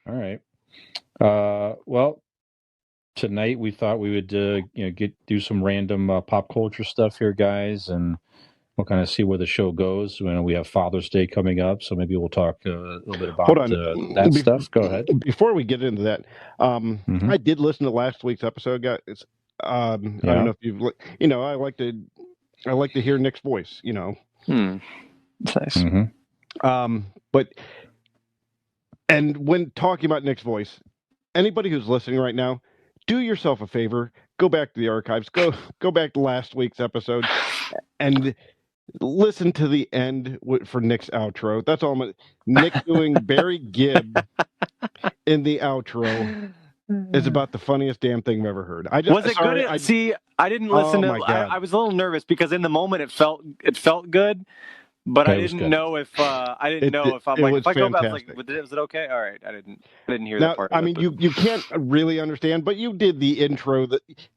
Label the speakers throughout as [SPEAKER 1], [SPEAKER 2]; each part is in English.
[SPEAKER 1] All right. Well, tonight we thought we would, do some random pop culture stuff here, guys, and we'll kind of see where the show goes. We have Father's Day coming up, so maybe we'll talk a little bit about
[SPEAKER 2] Hold on.
[SPEAKER 1] that stuff. Go ahead.
[SPEAKER 2] Before we get into that, I did listen to last week's episode, guys. I don't know if you've, I like to hear Nick's voice.
[SPEAKER 3] Nice.
[SPEAKER 2] But and when talking about Nick's voice, anybody who's listening right now, do yourself a favor. Go back to the archives. Go back to last week's episode and listen to the end for Nick's outro. That's all. Nick doing Barry Gibb in the outro is about the funniest damn thing I've ever heard.
[SPEAKER 3] Was it good? See, I didn't listen to. I was a little nervous because in the moment it felt good. But I didn't know if if I go back, was it okay? All right, I didn't hear that part.
[SPEAKER 2] I mean, you can't really understand, but you did the intro.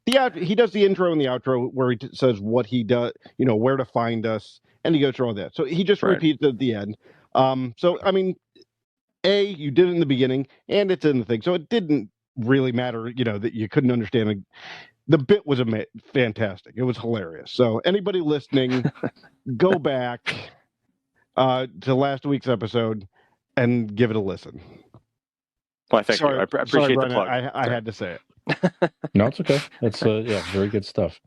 [SPEAKER 2] He does the intro and the outro where he says what he does, where to find us, and he goes through all that. So he just repeats it at the end. So I mean, you did it in the beginning, and it's in the thing, so it didn't really matter, that you couldn't understand it. The bit was fantastic. It was hilarious. So anybody listening, go back to last week's episode and give it a listen.
[SPEAKER 3] Well, thank you. I appreciate the plug.
[SPEAKER 2] I had to say it.
[SPEAKER 1] No, it's okay. It's very good stuff.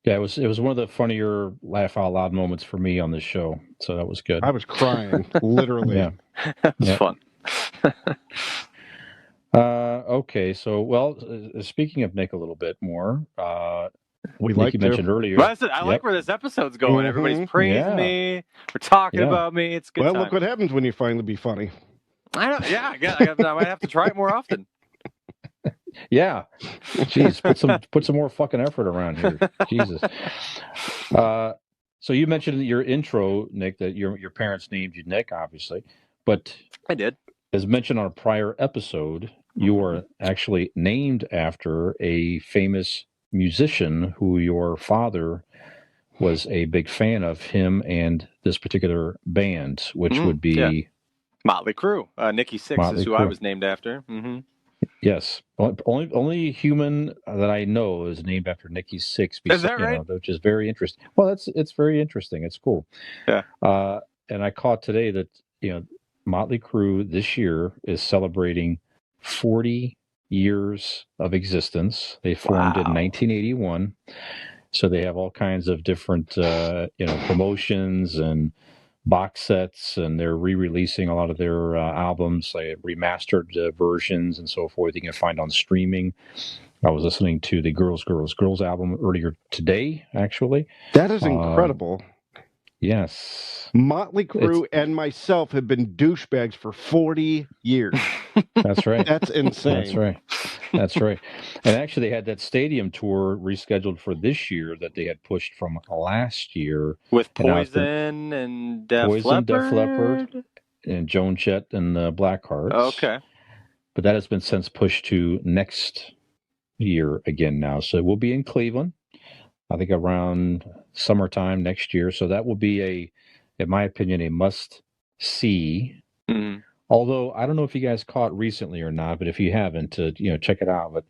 [SPEAKER 1] Yeah, it was one of the funnier laugh out loud moments for me on this show. So that was good.
[SPEAKER 2] I was crying, literally.
[SPEAKER 1] Yeah,
[SPEAKER 3] it's fun.
[SPEAKER 1] Okay, so speaking of Nick a little bit more,
[SPEAKER 2] you
[SPEAKER 1] mentioned earlier.
[SPEAKER 3] Well, I like where this episode's going. Everybody's praising me. We're talking about me. It's good.
[SPEAKER 2] Well, look what happens when you finally be funny.
[SPEAKER 3] I know. Yeah, I might have to try it more often.
[SPEAKER 1] Yeah, jeez, put some more fucking effort around here. Jesus. So you mentioned in your intro, Nick, that your parents named you Nick, obviously, but
[SPEAKER 3] I did.
[SPEAKER 1] As mentioned on a prior episode, you were actually named after a famous musician who your father was a big fan of, him and this particular band, which would be
[SPEAKER 3] Motley Crue. Nicky Sixx is who I was named after. Mm-hmm.
[SPEAKER 1] Yes, only human that I know is named after Nicky Sixx.
[SPEAKER 3] Is that right?
[SPEAKER 1] Which is very interesting. Well, it's very interesting. It's cool.
[SPEAKER 3] Yeah.
[SPEAKER 1] And I caught today that Motley Crue this year is celebrating 40 years of existence. They formed in 1981. So they have all kinds of different, promotions and box sets, and they're re-releasing a lot of their albums, like remastered versions and so forth. You can find on streaming. I was listening to the Girls album earlier today, actually.
[SPEAKER 2] That is incredible.
[SPEAKER 1] Yes.
[SPEAKER 2] Motley Crue and myself have been douchebags for 40 years.
[SPEAKER 1] That's right.
[SPEAKER 2] That's insane.
[SPEAKER 1] That's right. And actually, they had that stadium tour rescheduled for this year that they had pushed from last year.
[SPEAKER 3] With Poison and Def Leppard,
[SPEAKER 1] and Joan Jett and the Blackhearts.
[SPEAKER 3] Okay.
[SPEAKER 1] But that has been since pushed to next year again now. So it will be in Cleveland, I think around summertime next year. So that will be in my opinion, a must-see.
[SPEAKER 3] Mm-hmm.
[SPEAKER 1] Although I don't know if you guys caught recently or not, but if you haven't, check it out. But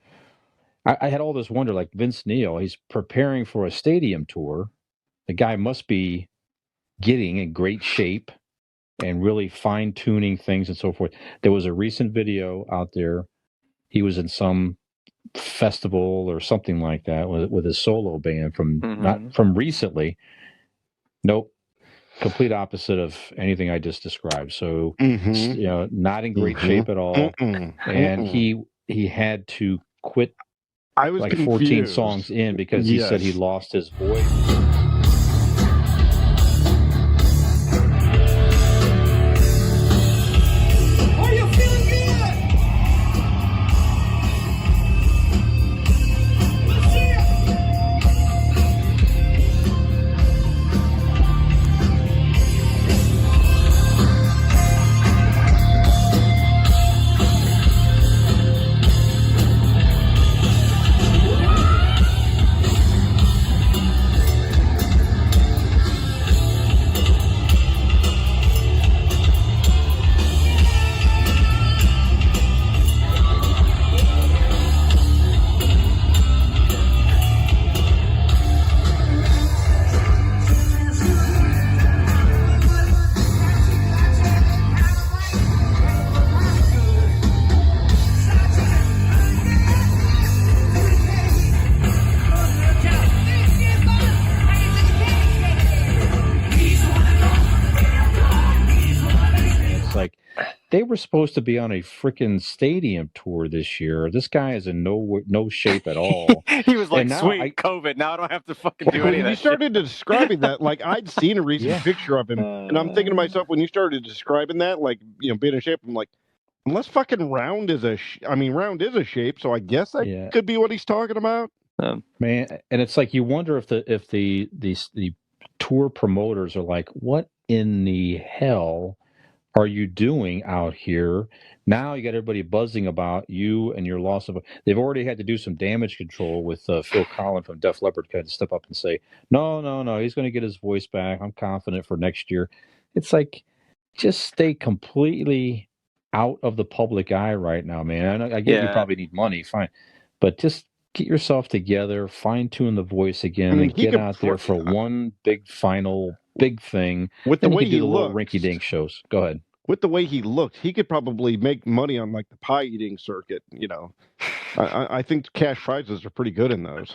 [SPEAKER 1] I had all this wonder, like Vince Neil, he's preparing for a stadium tour. The guy must be getting in great shape and really fine-tuning things and so forth. There was a recent video out there. He was in some festival or something like that with his solo band not from recently. Nope. Complete opposite of anything I just described. So, not in great shape at all. And he had to quit
[SPEAKER 2] I was
[SPEAKER 1] like
[SPEAKER 2] confused.
[SPEAKER 1] 14 songs in because he said he lost his voice. It's like they were supposed to be on a freaking stadium tour this year. This guy is in no shape at all.
[SPEAKER 3] He was like, sweet, COVID. Now I don't have to fucking do anything.
[SPEAKER 2] When you started describing that, like I'd seen a recent picture of him, and I'm thinking to myself, when you started describing that, like, being in shape, I'm like, unless fucking Round is a shape, so I guess that could be what he's talking about.
[SPEAKER 1] Man, and it's like you wonder if the tour promoters are like, what in the hell are you doing out here? Now you got everybody buzzing about you and your loss of. They've already had to do some damage control with Phil Collins from Def Leppard, kind of step up and say, no, he's going to get his voice back. I'm confident for next year. It's like, just stay completely out of the public eye right now, man. I get you probably need money, fine, but just get yourself together, fine tune the voice again, and get out there for one big final big thing.
[SPEAKER 2] With the way he
[SPEAKER 1] do the little rinky-dink shows. Go ahead.
[SPEAKER 2] With the way he looked, he could probably make money on like the pie eating circuit. I think cash prizes are pretty good in those.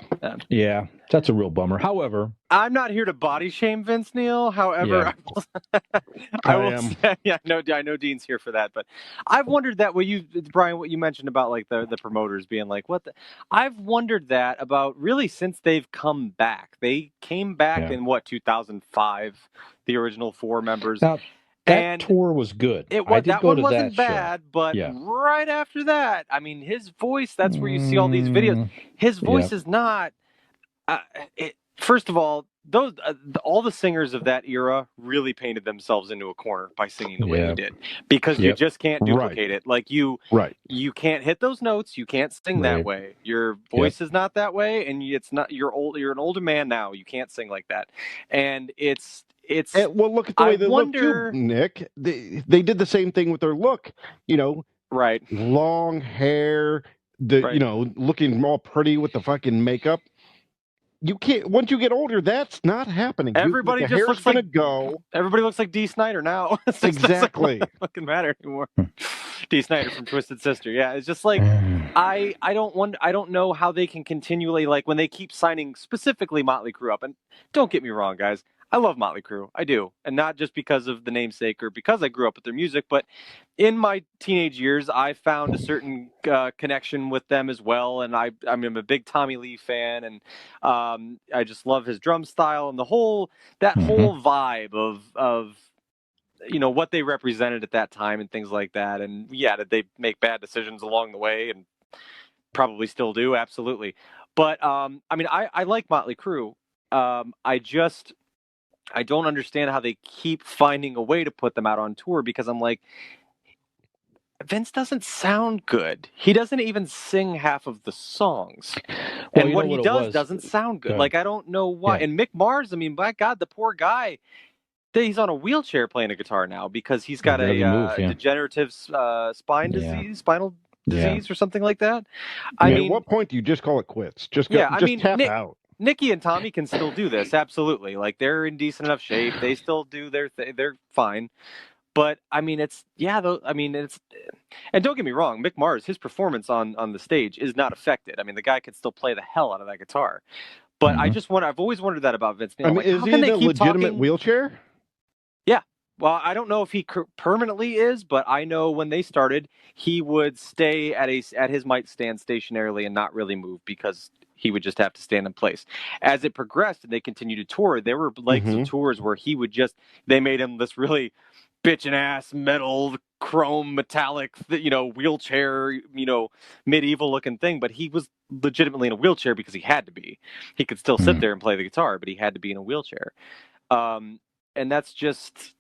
[SPEAKER 1] Yeah, that's a real bummer. However,
[SPEAKER 3] I'm not here to body shame Vince Neil. However, I will say, I know Dean's here for that, but I've wondered that Brian, what you mentioned about like the promoters being like, I've wondered that about really since they've come back. They came back in 2005, the original 4 members.
[SPEAKER 1] Now, that tour was good.
[SPEAKER 3] That one wasn't bad, but right after that, I mean, his voice, that's where you see all these videos. His voice is not, first of all, those all the singers of that era really painted themselves into a corner by singing the way he did, because you just can't duplicate it. Like you can't hit those notes. You can't sing that way. Your voice is not that way, and it's not. You're an older man now. You can't sing like that, and it's.
[SPEAKER 2] Well, look at the way they look too, Nick. They did the same thing with their look. Long hair. Looking all pretty with the fucking makeup. You can't. Once you get older, that's not happening.
[SPEAKER 3] Everybody just looks like go. Everybody looks like Dee Snider now.
[SPEAKER 2] Exactly.
[SPEAKER 3] It doesn't fucking matter anymore. Dee Snider from Twisted Sister. Yeah, it's just like I don't know how they can continually, like, when they keep signing specifically Motley Crue up. And don't get me wrong, guys. I love Motley Crue. I do. And not just because of the namesake or because I grew up with their music, but in my teenage years, I found a certain connection with them as well. And I'm a big Tommy Lee fan, and I just love his drum style and whole vibe of what they represented at that time and things like that. And did they make bad decisions along the way? And probably still do. Absolutely. But I like Motley Crue. I don't understand how they keep finding a way to put them out on tour, because I'm like, Vince doesn't sound good. He doesn't even sing half of the songs. And what he does doesn't sound good. Like, I don't know why. Yeah. And Mick Mars, I mean, by God, the poor guy, he's on a wheelchair playing a guitar now because he's got a degenerative spinal disease or something like that. I mean,
[SPEAKER 2] at what point do you just call it quits? Just tap out.
[SPEAKER 3] Nicky and Tommy can still do this, absolutely. Like, they're in decent enough shape. They still do their thing. They're fine. But, I mean, and don't get me wrong, Mick Mars, his performance on the stage is not affected. I mean, the guy could still play the hell out of that guitar. But I've always wondered that about Vince Neil.
[SPEAKER 2] I mean, is he in a legitimate wheelchair?
[SPEAKER 3] Yeah. Well, I don't know if he permanently is, but I know when they started, he would stay at his mic stand stationarily and not really move, because he would just have to stand in place. As it progressed and they continued to tour, there were legs of tours where they made him this really bitchin' ass metal, chrome, metallic, wheelchair, medieval looking thing. But he was legitimately in a wheelchair because he had to be. He could still sit there and play the guitar, but he had to be in a wheelchair. And that's just,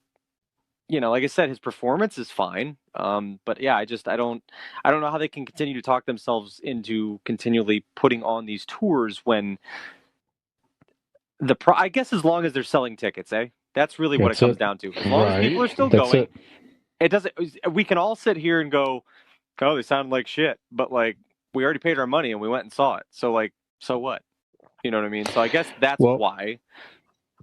[SPEAKER 3] like I said, his performance is fine. But yeah, I don't know how they can continue to talk themselves into continually putting on these tours when I guess as long as they're selling tickets, that's really what it comes down to. As long as people are still going, it doesn't. We can all sit here and go, "Oh, they sound like shit," but like, we already paid our money and we went and saw it. So like, so what? You know what I mean? So I guess that's why.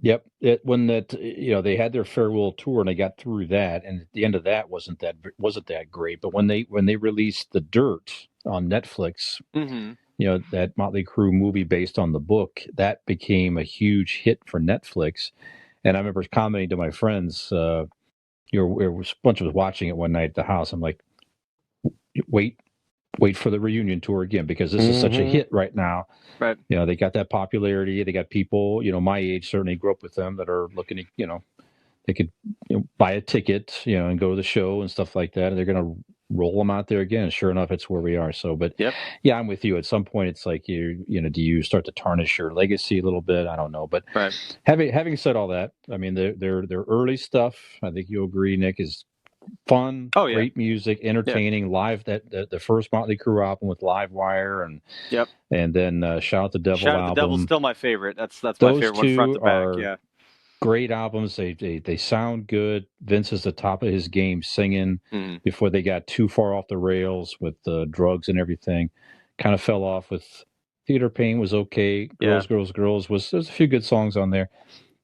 [SPEAKER 1] Yep. When they had their farewell tour and they got through that, and at the end of that wasn't that great. But when they released The Dirt on Netflix, that Motley Crue movie based on the book, that became a huge hit for Netflix. And I remember commenting to my friends, a bunch of us watching it one night at the house. I'm like, wait for the reunion tour again, because this is such a hit right now.
[SPEAKER 3] Right.
[SPEAKER 1] They got that popularity. They got people, my age certainly grew up with them, that are looking to, they could buy a ticket, and go to the show and stuff like that. And they're going to roll them out there again. And sure enough, it's where we are. So, but yeah, I'm with you. At some point, it's like do you start to tarnish your legacy a little bit? I don't know. But having said all that, I mean, their early stuff, I think you'll agree, Nick, is fun, great music, entertaining, live. That the first Motley Crue album with Live Wire, and then Shout Out the Devil
[SPEAKER 3] Shout
[SPEAKER 1] album.
[SPEAKER 3] Out the Devil's still my favorite. That's my
[SPEAKER 1] Those
[SPEAKER 3] favorite one, front to back.
[SPEAKER 1] Are great albums. They sound good. Vince is the top of his game singing before they got too far off the rails with the drugs and everything. Kind of fell off with Theater Pain was okay. Girls, there's a few good songs on there.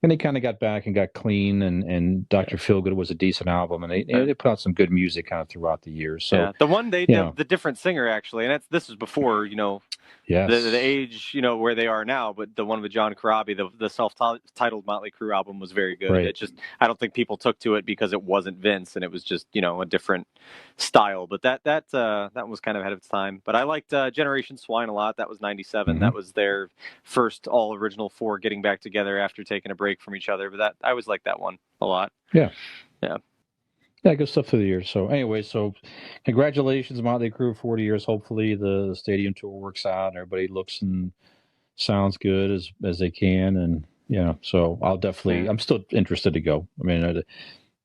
[SPEAKER 1] And they kind of got back and got clean, and Dr. Feelgood was a decent album, and they put out some good music kind of throughout the years. So
[SPEAKER 3] the one the different singer actually, and this was before the age where they are now, but the one with John Corabi, the self-titled Motley Crue album was very good. Right. It just, I don't think people took to it because it wasn't Vince, and it was just a different style. But that was kind of ahead of its time. But I liked Generation Swine a lot. That was 97. That was their first all original four getting back together after taking a break from each other. But I always liked that one a lot.
[SPEAKER 1] Yeah, good stuff through the years. So anyway, congratulations, Motley Crue, 40 years. Hopefully the stadium tour works out and everybody looks and sounds good as they can. And so I'm still interested to go. I mean,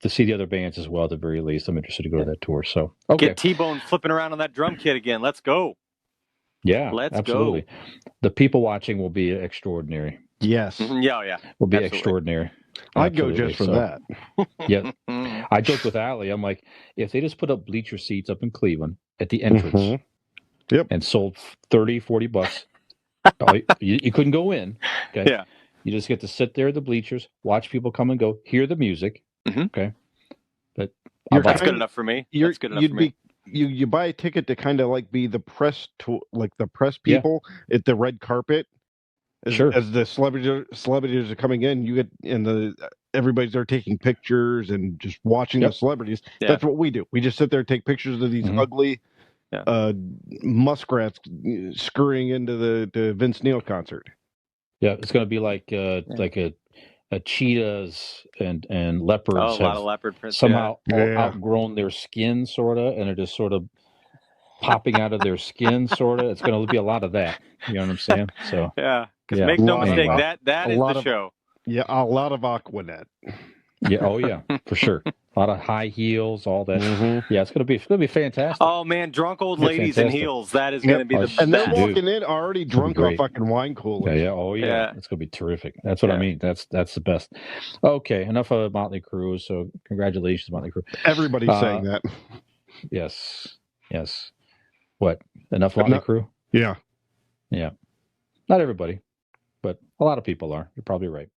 [SPEAKER 1] to see the other bands as well, at the very least, I'm interested to go to that tour. So
[SPEAKER 3] get T-Bone flipping around on that drum kit again. Let's go.
[SPEAKER 1] Yeah, absolutely. Go. The people watching will be extraordinary.
[SPEAKER 2] Yes.
[SPEAKER 3] Yeah.
[SPEAKER 1] Will be extraordinary.
[SPEAKER 2] I'd go just for that.
[SPEAKER 1] Yeah. I joked with Allie. I'm like, if they just put up bleacher seats up in Cleveland at the entrance and sold $30-$40, you couldn't go in. Okay.
[SPEAKER 3] Yeah.
[SPEAKER 1] You just get to sit there at the bleachers, watch people come and go, hear the music. Okay. But
[SPEAKER 3] that's good enough for me. That's good enough for me.
[SPEAKER 2] You buy a ticket to kind of like be the press the press people at the red carpet. As the celebrities are coming in, you get everybody's there taking pictures and just watching the celebrities. Yeah. That's what we do. We just sit there and take pictures of these ugly muskrats scurrying into the Vince Neil concert.
[SPEAKER 1] Yeah, it's going to be like a cheetahs and leopards.
[SPEAKER 3] A lot of leopard prints
[SPEAKER 1] somehow outgrown their skin, sort of, and are just sort of popping out of their skin, sort of. It's going to be a lot of that. You know what I'm saying? So
[SPEAKER 3] because make no mistake, that is the show.
[SPEAKER 2] Yeah, a lot of Aquanet.
[SPEAKER 1] Yeah, oh yeah, for sure. A lot of high heels, all that. Yeah, it's gonna be fantastic.
[SPEAKER 3] Oh man, drunk old ladies in heels. That is gonna be the best.
[SPEAKER 2] And they're walking in already drunk on fucking wine coolers.
[SPEAKER 1] Yeah, oh yeah. It's gonna be terrific. That's what I mean. That's the best. Okay, enough of Motley Crue. So congratulations, Motley Crue.
[SPEAKER 2] Everybody's saying that.
[SPEAKER 1] Yes. What? Enough Motley Crue?
[SPEAKER 2] Yeah.
[SPEAKER 1] Not everybody, but a lot of people are. You're probably right.